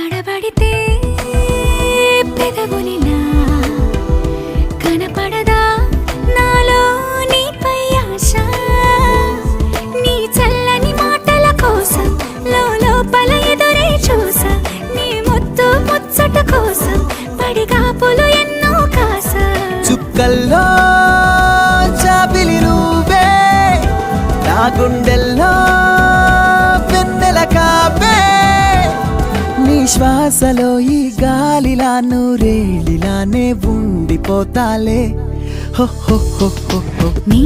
తడబడితే పెదవులిలా కనపడదా నాలో నీపై ఆశ నీ చల్లని మాటల కోసం లోపల ఎదురే చూసా నీ ముద్దు ముచ్చట కోసం పడిగాపులు ఎన్నో కాసా చుక్కల్లో చాపిలి నువ్వే నా గుండెల్లో వెన్నెల కాపే నీ శ్వాసలో ఈ గాలిలా నూరేళిలానే ఉండిపోతాలే హో హో హో హో హో నీ